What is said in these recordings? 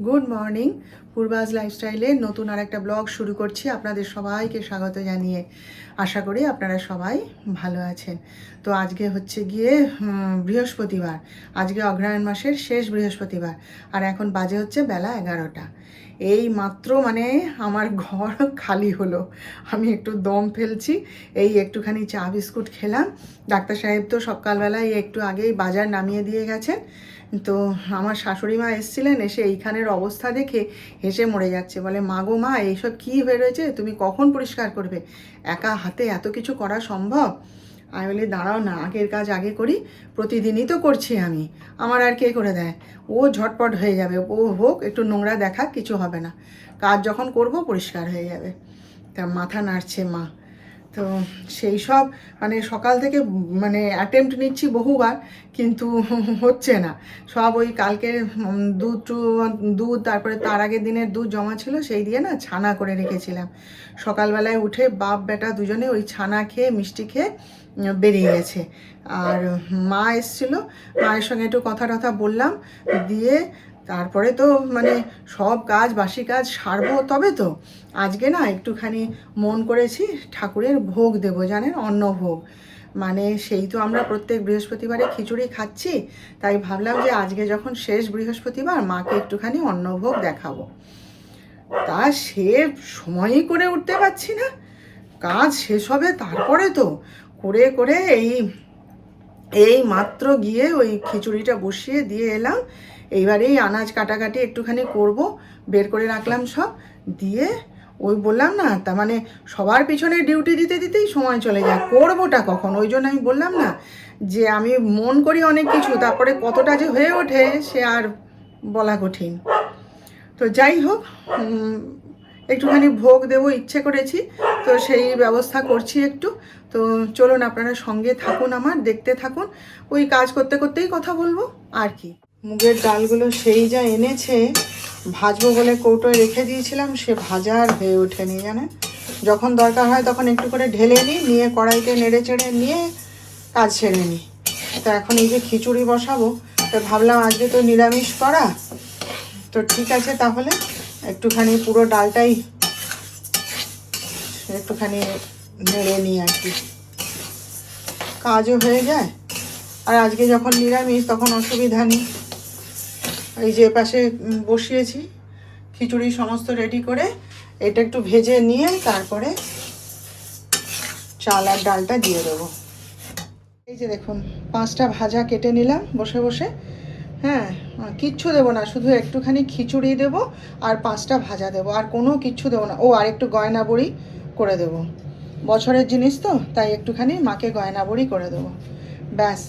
Good morning. পূর্বাজ লাইফস্টাইলে নতুন আর একটা ব্লগ শুরু করছি। আপনাদের সবাইকে স্বাগত জানিয়ে আশা করি আপনারা সবাই ভালো আছেন। তো আজকে হচ্ছে গিয়ে বৃহস্পতিবার। আজকে অগ্রহায়ণ মাসের শেষ বৃহস্পতিবার, আর এখন বাজে হচ্ছে বেলা 11টা। এই মাত্র মানে আমার ঘর খালি হলো, আমি একটু দম ফেলছি। এই একটুখানি চা বিস্কুট খেলাম। ডাক্তার সাহেব তো সকালবেলায় একটু আগেই বাজার নামিয়ে দিয়ে গেছেন। তো আমার শাশুড়ি মা এসেছিলেন, এসে এইখানের অবস্থা দেখে হেসে মরে যাচ্ছে। বলে, মা গো মা, এইসব কী হয়ে রয়েছে, তুমি কখন পরিষ্কার করবে? একা হাতে এত কিছু করা সম্ভব? আমি বলি, দাঁড়াও না, আগের কাজ আগে করি। প্রতিদিনই তো করছি আমি, আমার আর কে করে দেয়? ও ঝটপট হয়ে যাবে, ও হোক, একটু নোংরা দেখা, কিছু হবে না, কাজ যখন করব পরিষ্কার হয়ে যাবে। তা মাথা নাড়ছে মা। তো সেই সব মানে সকাল থেকে মানে অ্যাটেম্প্ট নিচ্ছি বহুবার, কিন্তু হচ্ছে না। সব ওই কালকের দুধ তারপরে তার আগের দিনের দুধ জমা ছিল, সেই দিয়ে না ছানা করে রেখেছিলাম। সকালবেলায় উঠে বাপ বেটা দুজনে ওই ছানা খেয়ে মিষ্টি খেয়ে বেরিয়ে গেছে। আর মা এসছিল, মায়ের সঙ্গে একটু কথা টথা বললাম, দিয়ে তারপরে তো মানে সব কাজ বাসি কাজ সারবো, তবে তো আজকে না একটুখানি মন করেছি ঠাকুরের ভোগ দেব, জানেন, অন্নভোগ। মানে সেই তো আমরা প্রত্যেক বৃহস্পতিবারে খিচুড়ি খাচ্ছি, তাই ভাবলাম যে আজকে যখন শেষ বৃহস্পতিবার, মাকে একটুখানি অন্নভোগ দেখাবো। তা সে সময়ই করে উঠতে পারছি না, কাজ শেষ হবে তারপরে তো। করে করে এই মাত্র গিয়ে ওই খিচুড়িটা বসিয়ে দিয়ে এলাম। এইবারে এই আনাজ কাটাকাটি একটুখানি করব, বের করে রাখলাম সব। দিয়ে ওই বললাম না, তার মানে সবার পিছনে ডিউটি দিতে দিতেই সময় চলে যায়, করবোটা কখন? ওই জন্য আমি বললাম না যে আমি মন করি অনেক কিছু, তারপরে কতটা যে হয়ে ওঠে সে আর বলা কঠিন। তো যাই হোক, একটুখানি ভোগ দেবো ইচ্ছে করেছি, তো সেই ব্যবস্থা করছি একটু। তো চলুন, আপনারা সঙ্গে থাকুন, আমার দেখতে থাকুন। ওই কাজ করতে করতেই কথা বলবো আর কি। মুগের ডালগুলো সেই যা এনেছে, ভাজবো বলে কৌটোয় রেখে দিয়েছিলাম, সে ভাজা আর হয়ে ওঠেনি, জানেন। যখন দরকার হয় তখন একটু করে ঢেলে নিই, নিয়ে কড়াইতে নেড়ে চেড়ে নিয়ে কাজ সেরে নিই। তো এখন এই যে খিচুড়ি বসাবো, তো ভাবলাম আজকে তো নিরামিষ করা, তো ঠিক আছে, তাহলে একটুখানি পুরো ডালটাই একটুখানি নেড়ে নিই আর কি, কাজও হয়ে যায়। আর আজকে যখন নিরামিষ তখন অসুবিধা নেই। এই যে পাশে বসিয়েছি খিচুড়ি সমস্ত রেডি করে, এটা একটু ভেজে নিয়ে তারপরে চাল আর ডালটা দিয়ে দেবো। এই যে দেখুন, 5টা ভাজা কেটে নিলাম বসে বসে। হ্যাঁ, কিচ্ছু দেবো না, শুধু একটুখানি খিচুড়ি দেবো আর 5টা ভাজা দেবো, আর কোনো কিচ্ছু দেবো না। ও, আর একটু গয়না বড়ি করে দেবো, বছরের জিনিস তো, তাই একটুখানি মাকে গয়না বড়ি করে দেবো, ব্যাস।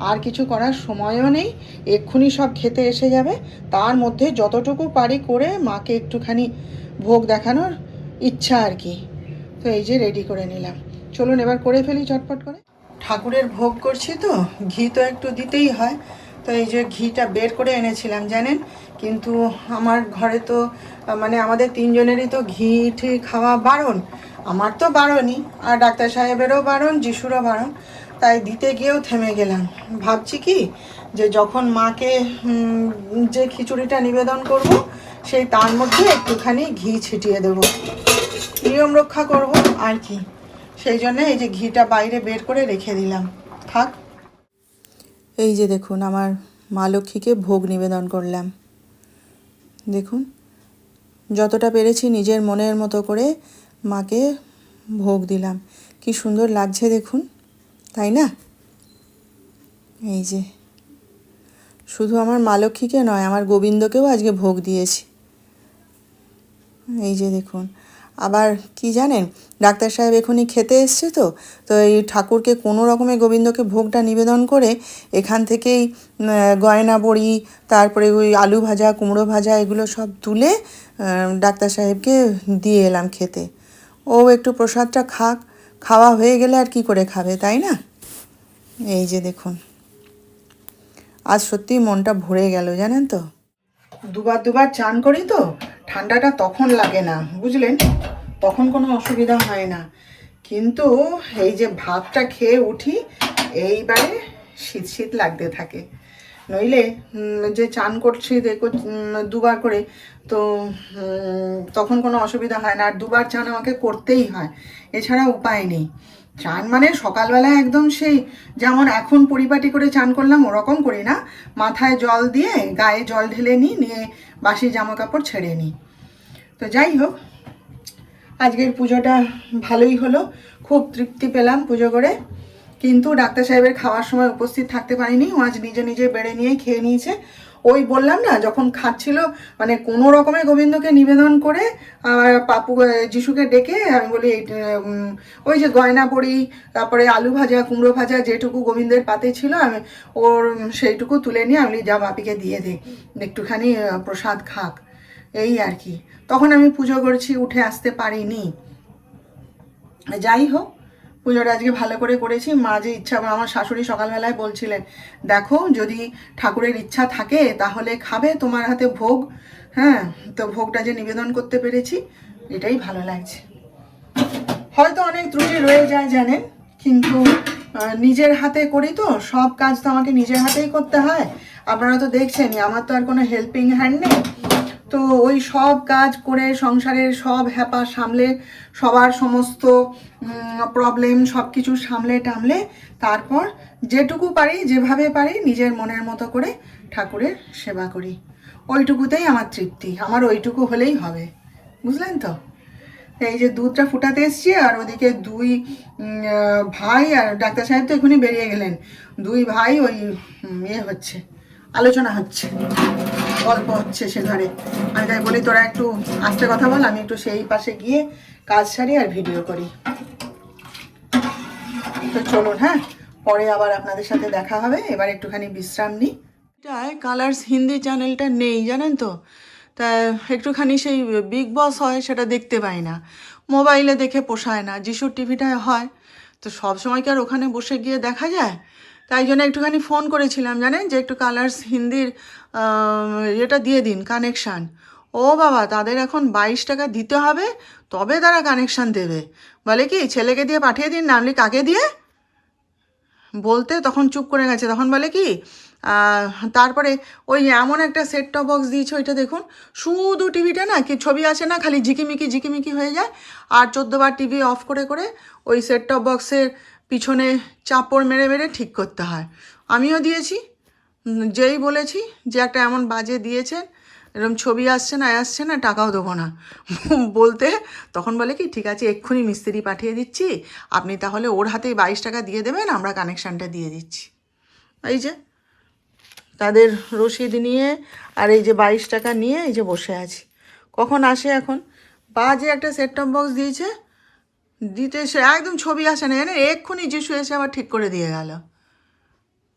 আর কিছু করার সময়ও নেই, এক্ষুনি সব খেতে এসে যাবে। তার মধ্যে যতটুকু পারি করে মাকে একটুখানি ভোগ দেখানোর ইচ্ছা আর কি। তো এই যে রেডি করে নিলাম, চলুন এবার করে ফেলি চটপট করে। ঠাকুরের ভোগ করছি তো, ঘি তো একটু দিতেই হয়। তো এই যে ঘিটা বের করে এনেছিলাম, জানেন, কিন্তু আমার ঘরে তো মানে আমাদের 3জনেরই তো ঘি ঠিক খাওয়া বারণ। আমার তো বারণই, আর ডাক্তার সাহেবেরও বারণ, যিশুরও বারণ। তাই দিতে গিয়েও থেমে গেলাম। ভাবছি কি, যে যখন মাকে যে খিচুড়িটা নিবেদন করব, সেই তার মধ্যে একটুখানি ঘি ছিটিয়ে দেব, নিয়ম রক্ষা করব আর কি। সেই জন্য এই যে ঘিটা বাইরে বের করে রেখে দিলাম, থাক। এই যে দেখুন, আমার মা লক্ষ্মীকে ভোগ নিবেদন করলাম। দেখুন, যতটা পেরেছি নিজের মনের মতো করে মাকে ভোগ দিলাম। কি সুন্দর লাগছে দেখুন, তাই না? এই যে শুধু আমার মা লক্ষ্মীকে নয়, আমার গোবিন্দকেও আজকে ভোগ দিয়েছি। এই যে দেখুন, আবার কি জানেন, ডাক্তার সাহেব এখনই খেতে এসছে, তো তো এই ঠাকুরকে কোনো রকমে গোবিন্দকে ভোগটা নিবেদন করে এখান থেকেই গয়না বড়ি, তারপরে ওই আলু ভাজা, কুমড়ো ভাজা, এগুলো সব তুলে ডাক্তার সাহেবকে দিয়ে এলাম খেতে। ও একটু প্রসাদটা খাক, খাওয়া হয়ে গেলে আর কি করে খাবে, তাই না? এই যে দেখুন, আজ সত্যিই মনটা ভরে গেল, জানেন তো। দুবার চান করি তো, ঠান্ডাটা তখন লাগে না, বুঝলেন, তখন কোনো অসুবিধা হয় না। কিন্তু এই যে ভাতটা খেয়ে উঠি, এইবারে শীত শীত লাগতে থাকে। নইলে যে চান করছি দুবার করে, তো তখন কোনো অসুবিধা হয় না। আর দুবার চান আমাকে করতেই হয়, এছাড়া উপায় নেই। চান মানে সকালবেলা একদম সেই যেমন এখন পরিপাটি করে চান করলাম ওরকম করি না, মাথায় জল দিয়ে গায়ে জল ঢেলে নিই, নিয়ে বাসি জামা কাপড় ছেড়ে নিই। তো যাই হোক, আজকের পুজোটা ভালোই হলো, খুব তৃপ্তি পেলাম পুজো করে। কিন্তু ডাক্তার সাহেবের খাওয়ার সময় উপস্থিত থাকতে পারিনি, ও আজ নিজে নিজে বেড়ে নিয়ে খেয়ে নিয়েছে। ওই বললাম না, যখন খাচ্ছিল মানে কোনো রকমে গোবিন্দকে নিবেদন করে পাপু যিশুকে ডেকে আমি বলি ওই যে গয়না পড়ি, তারপরে আলু ভাজা কুমড়ো ভাজা যেটুকু গোবিন্দের পাতে ছিল আমি ওর সেইটুকু তুলে নিয়ে আমি যা বাপিকে দিয়ে দিই, একটুখানি প্রসাদ খাক, এই আর কি। তখন আমি পুজো করছি, উঠে আসতে পারিনি। যাই হোক, পুজোটা আজকে ভালো করে করেছি। মা যে ইচ্ছা, আমার শাশুড়ি সকালবেলায় বলছিলেন, দেখো যদি ঠাকুরের ইচ্ছা থাকে তাহলে খাবে তোমার হাতে ভোগ। হ্যাঁ, তো ভোগটা যে নিবেদন করতে পেরেছি এটাই ভালো লাগছে। হয়তো অনেক ত্রুটি রয়ে যায় জানেন, কিন্তু নিজের হাতে করি তো, সব কাজ তো আমাকে নিজের হাতেই করতে হয়। আপনারা তো দেখছেনই, আমার তো আর কোনো হেল্পিং হ্যান্ড নেই। তো ওই সব কাজ করে সংসারের সব হ্যাপা সামলে, সবার সমস্ত প্রবলেম সব কিছু সামলে টামলে তারপর যেটুকু পারি যেভাবে পারি নিজের মনের মতো করে ঠাকুরের সেবা করি। ওইটুকুতেই আমার তৃপ্তি, আমার ওইটুকু হলেই হবে, বুঝলেন তো। এই যে দুধটা ফুটাতে এসছি, আর ওদিকে দুই ভাই, আর ডাক্তার সাহেব তো এখনই বেরিয়ে গেলেন, দুই ভাই ওই হচ্ছে, আলোচনা হচ্ছে, গল্প হচ্ছে সে ঘরে। আমি তাই বলি তোরা একটু আস্তে কথা বল, আমি একটু সেই পাশে গিয়ে কাজ সারি আর ভিডিও করি। তো চলুন, হ্যাঁ, পরে আবার আপনাদের সাথে দেখা হবে। এবার একটুখানি বিশ্রাম নিই। এটায় কালার্স হিন্দি চ্যানেলটা নেই জানেন তো, তা একটুখানি সেই বিগ বস হয় সেটা দেখতে পাই না, মোবাইলে দেখে পোষায় না। যিশুর টিভিটায় হয়, তো সব সময় কি আর ওখানে বসে গিয়ে দেখা যায়? তাই জন্য একটুখানি ফোন করেছিলাম জানেন, যে একটু কালার্স হিন্দির এটা দিয়ে দিন কানেকশান। ও বাবা, তাদের এখন 22 টাকা দিতে হবে, তবে তারা কানেকশান দেবে। বলে কি ছেলেকে দিয়ে পাঠিয়ে দিন, নামলি কাকে দিয়ে বলতে, তখন চুপ করে গেছে। তখন বলে কি তারপরে ওই এমন একটা সেট টপ বক্স দিয়েছে, ওইটা দেখুন, শুধু টিভিটা না কি ছবি আসে না, খালি ঝিকিমিকি ঝিকিমিকি হয়ে যায়। আর 14 বার টিভি অফ করে করে ওই সেট টপ বক্সের পিছনে চাপড় মেরে মেরে ঠিক করতে হয়। আমিও দিয়েছি, যেই বলেছি যে একটা এমন বাজে দিয়েছেন, এরকম ছবি আসছে না টাকাও দেবো না বলতে, তখন বলে কি ঠিক আছে এক্ষুনি মিস্ত্রি পাঠিয়ে দিচ্ছি, আপনি তাহলে ওর হাতেই 22 টাকা দিয়ে দেবেন, আমরা কানেকশানটা দিয়ে দিচ্ছি। এই যে তাদের রসিদ নিয়ে আর এই যে 22 টাকা নিয়ে এই যে বসে আছি। কখন আসে এখন? বাজে একটা সেট টপ বক্স দিয়েছে, দিতে সে একদম ছবি আসে না, জানেন, এক্ষুনি যিশু এসে আবার ঠিক করে দিয়ে গেল।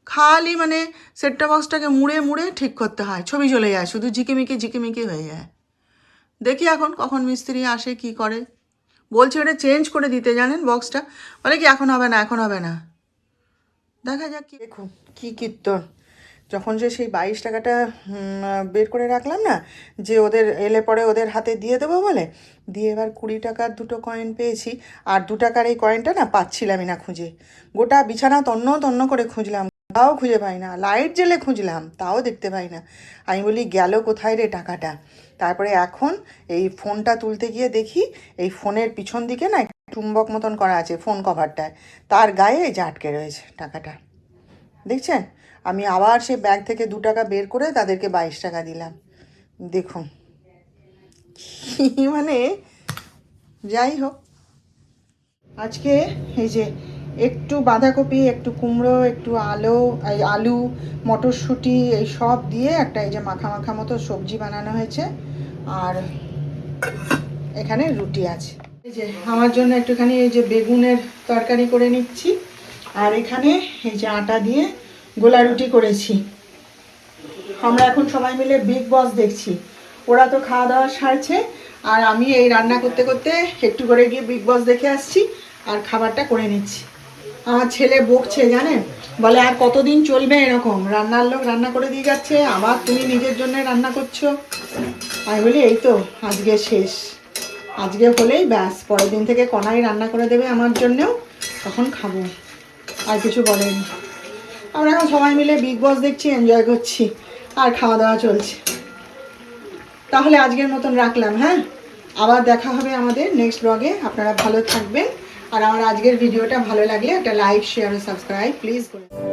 খালি মানে সেট টপ বক্সটাকে মুড়ে মুড়ে ঠিক করতে হয়, ছবি চলে যায়, শুধু ঝিকিমিকি ঝিকিমিকি হয়ে যায়। দেখি এখন কখন মিস্ত্রি আসে কি করে। বলছে ওটা চেঞ্জ করে দিতে জানেন বক্সটা, বলে কি এখন হবে না, এখন হবে না। দেখা যাক কি। দেখুন কী কীর্তন, যখন যে সেই 22 টাকাটা বের করে রাখলাম না, যে ওদের এলে পরে ওদের হাতে দিয়ে দেবো বলে, দিয়ে এবার 20 টাকার দুটো কয়েন পেয়েছি। আর 2 টাকার এই কয়েনটা না পাচ্ছিলামই না খুঁজে, গোটা বিছানা তন্ন তন্ন করে খুঁজলাম, তাও খুঁজে পাই না। লাইট জ্বেলে খুঁজলাম, তাও দেখতে পাই না। আমি বলি গেল কোথায় রে টাকাটা। তারপরে এখন এই ফোনটা তুলতে গিয়ে দেখি এই ফোনের পিছন দিকে না চুম্বক মতন করা আছে ফোন কভারটায়, তার গায়ে এই যে আটকে রয়েছে টাকাটা, দেখছেন। আমি আবার সে ব্যাগ থেকে 2 টাকা বের করে তাদেরকে 22 টাকা দিলাম। দেখুন মানে, যাই হোক, আজকে এই যে একটু বাঁধাকপি, একটু কুমড়ো, একটু আলু মটরশুঁটি এই সব দিয়ে একটা এই যে মাখা মাখা মতো সবজি বানানো হয়েছে। আর এখানে রুটি আছে। এই যে আমার জন্য একটুখানি এই যে বেগুনের তরকারি করে নিচ্ছি। আর এখানে এই যে আটা দিয়ে গোলা রুটি করেছি। আমরা এখন সবাই মিলে বিগ বস দেখছি, ওরা তো খাওয়া দাওয়া সারছে, আর আমি এই রান্না করতে করতে একটু করে গিয়ে বিগ বস দেখে আসছি আর খাবারটা করে নিচ্ছি। আমার ছেলে বকছে জানেন, বলে আর কতদিন চলবে এরকম, রান্নার লোক রান্না করে দিয়ে যাচ্ছে, আবার তুমি নিজের জন্য রান্না করছো। আমি বলি এই তো আজকে শেষ, আজকে হলেই ব্যাস, পরের দিন থেকে কনাই রান্না করে দেবে আমার জন্যেও, তখন খাবো। আর কিছু বলেনি। আমরা এখন সবাই মিলে বিগ বস দেখছি, এনজয় করছি, আর খাওয়া দাওয়া চলছে। তাহলে আজকের মতন রাখলাম, হ্যাঁ, আবার দেখা হবে আমাদের নেক্সট ব্লগে। আপনারা ভালো থাকবেন, আর আমার আজকের ভিডিওটা ভালো লাগলে একটা লাইক, শেয়ার ও সাবস্ক্রাইব প্লিজ করুন।